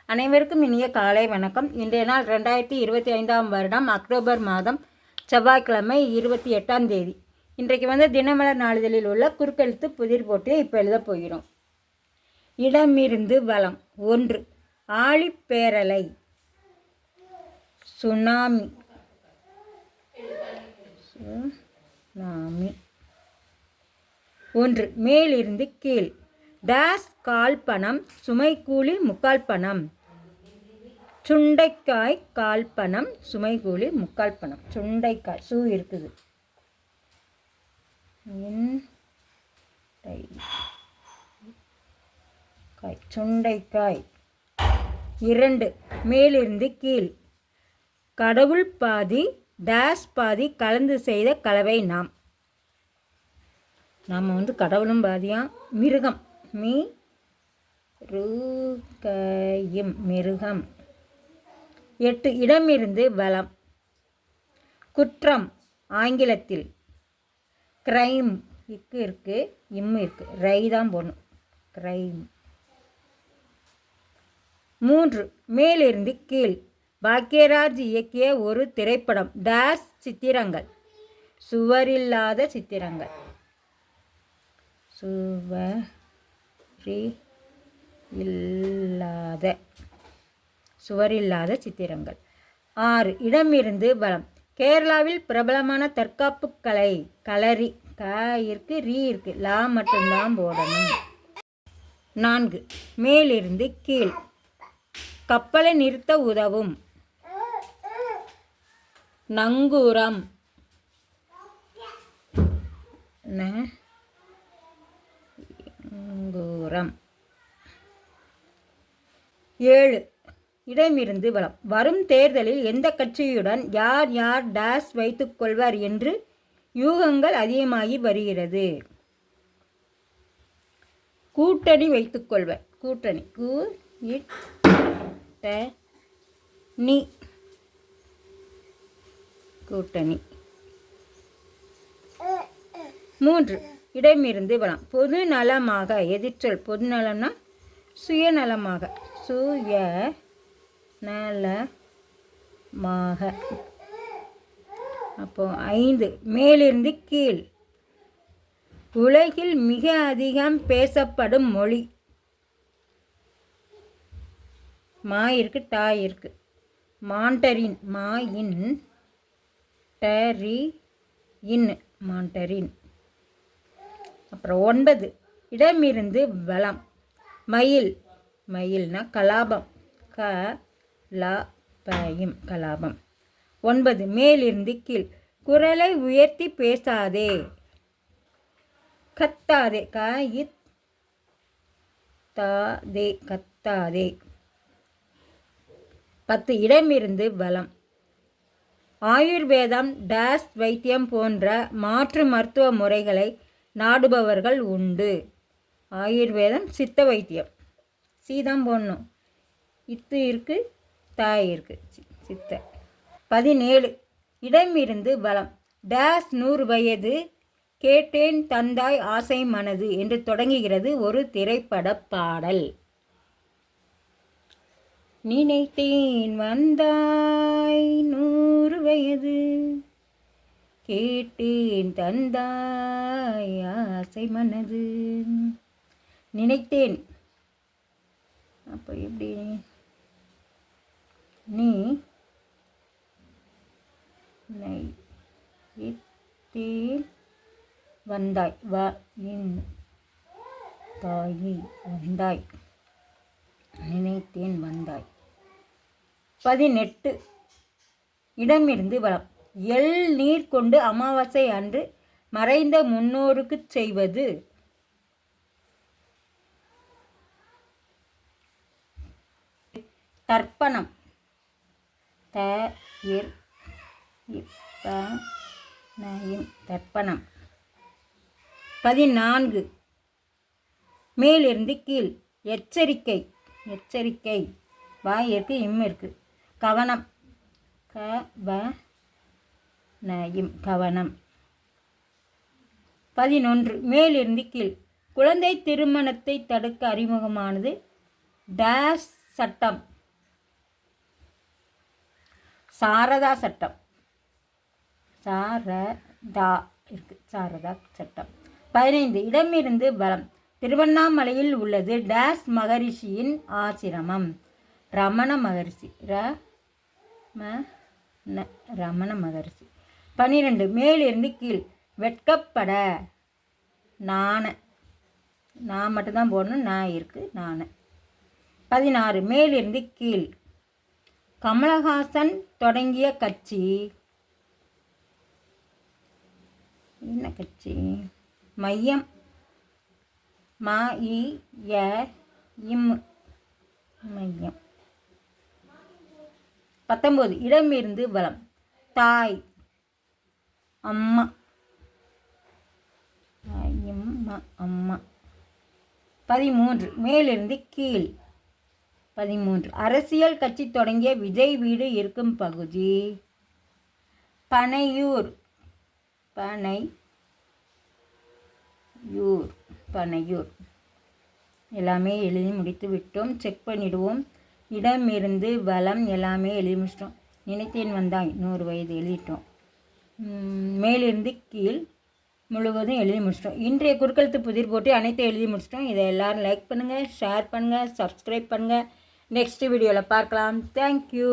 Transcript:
அனைவருக்கும் இனிய காலை வணக்கம். இன்றைய நாள் 2025ஆம் வருடம் அக்டோபர் மாதம் செவ்வாய்க்கிழமை 28ஆம் தேதி. இன்றைக்கு தினமலர் நாளிதழில் உள்ள குறுக்கெழுத்து புதிர் போட்டியை இப்போ எழுதப் போகிறோம். இடமிருந்து வளம். 1. ஆழிப்பேரலை, சுனாமி. 1. மேலிருந்து கீழ். டேஸ் கால் பணம், சுமை கூலி முக்கால் பணம். சுண்டைக்காய் கால் பணம், சுமை கூலி முக்கால் பணம். சுண்டைக்காய் சூ இருக்குது. சுண்டைக்காய். 2. மேலிருந்து கீழ். கடவுள் பாதி, டேஸ் பாதி கலந்து செய்த கலவை நாம். கடவுளும் பாதியாம், மிருகம் மிருகம். 8. இடமிருந்து வலம். குற்றம் ஆங்கிலத்தில் கிரைம். இருக்கு இருக்கு, ரை தான் போடணும். கிரைம். 3. மேலிருந்து கீழ். பாக்யராஜ் இயக்கிய ஒரு திரைப்படம். டேஸ் சித்திரங்கள், சுவரில்லாத சித்திரங்கள். சுவரில்லாத சித்திரங்கள். 6. இடமிருந்து வலம். கேரளாவில் பிரபலமான தற்காப்பு கலை களரி. இருக்கு, ரீ இருக்கு, லா மட்டும்தான் போடணும். 4. மேலிருந்து கீழ். கப்பலை நிறுத்த உதவும். நங்கூரம். 7. இடமிருந்து வலம். வரும் தேர்தலில் எந்த கட்சியுடன் யார் யார் டேஸ் வைத்துக் கொள்வார் என்று யூகங்கள் அதிகமாகி வருகிறது. கூட்டணி வைத்துக் கொள்வர். கூட்டணி. கூட்டணி. 3. இடமிருந்து வலம். பொது நலமாக. எதிர்ச்சொல் பொது நலம்னா சுயநலமாக. அப்போ 5. மேலிருந்து கீழ். உலகில் மிக அதிகம் பேசப்படும் மொழி. மா இருக்கு, டா இருக்கு. மாண்டரின். மாண்டரின். அப்புறம் 9. இடமிருந்து வலம். மயில். மயில்னா கலாபம். கலாபம். 9. மேலிருந்து கீழ். குரலை உயர்த்தி பேசாதே. கத்தாதே. கத்தாதே. 10. இடமிருந்து வலம். ஆயுர்வேதம், டேஸ் வைத்தியம் போன்ற மாற்று மருத்துவ முறைகளை நாடுபவர்கள் உண்டு. ஆயுர்வேதம் சித்த வைத்தியம். சீதான் போடணும். இத்து இருக்கு, தாய் இருக்கு, சித்த. 17. இடமிருந்து வலம். டேஸ் 100 வயது கேட்டேன் தந்தாய் ஆசை மனது என்று தொடங்குகிறது ஒரு திரைப்பட பாடல். நினைத்தேன் வந்தாய் 100 வயது கேட்டேன் தந்தாய் ஆசை மனது. நினைத்தேன். அப்போ எப்படி? நீ வந்தாய். தாயி வந்தாய். நினைத்தேன் வந்தாய். 18. இடமிருந்து வலம். எள் நீர் கொண்டு அமாவாசை அன்று மறைந்த முன்னோருக்கு செய்வது. தர்ப்பணம். தர்ப்பணம். 14. மேலிருந்து கீழ். எச்சரிக்கை. எச்சரிக்கை. வாய் இருக்கு, இருக்கு. கவனம். கவனம். 11. மேலிருந்து கீழ். குழந்தை திருமணத்தை தடுக்க அறிமுகமானது. டேஸ் சட்டம். சாரதா சட்டம். சாரதா இருக்குது, சாரதா சட்டம். 15 இடமிருந்து பலம். திருவண்ணாமலையில் உள்ளது டேஸ் மகரிஷியின் ஆசிரமம். ரமண மகரிஷி. ரமண மகரிஷி. 12 மேலிருந்து கீழ். வெட்கப்பட. நாண. நான் மட்டும்தான் போடணும், நான் இருக்குது, நாண. 16 மேலிருந்து கீழ். கமலஹாசன் தொடங்கிய கட்சி. என்ன கட்சி? மையம். மையம். 19 இடமிருந்து பலம். தாய். அம்மா. அம்மா. 13 மேலிருந்து கீழ். 13 அரசியல் கட்சி தொடங்கிய விஜய் வீடு இருக்கும் பகுதி. பனையூர். பனையூர். எல்லாமே எழுதி முடித்து விட்டோம். செக் பண்ணிடுவோம். இடமிருந்து பலம் எல்லாமே எழுதி முடிச்சிட்டோம். நினைத்தேன் வந்தாய் 100 வயது எழுதிட்டோம். மேலிருந்து கீழ் முழுவதும் எழுதி முடிச்சிட்டோம். இன்றைய குறுக்கெழுத்து புதிர் போட்டு அனைத்தும் எழுதி முடிச்சிட்டோம். இதை எல்லோரும் லைக் பண்ணுங்கள், ஷேர் பண்ணுங்கள், சப்ஸ்கிரைப் பண்ணுங்கள். நெக்ஸ்ட் வீடியோவில் பார்க்கலாம். தேங்க்யூ.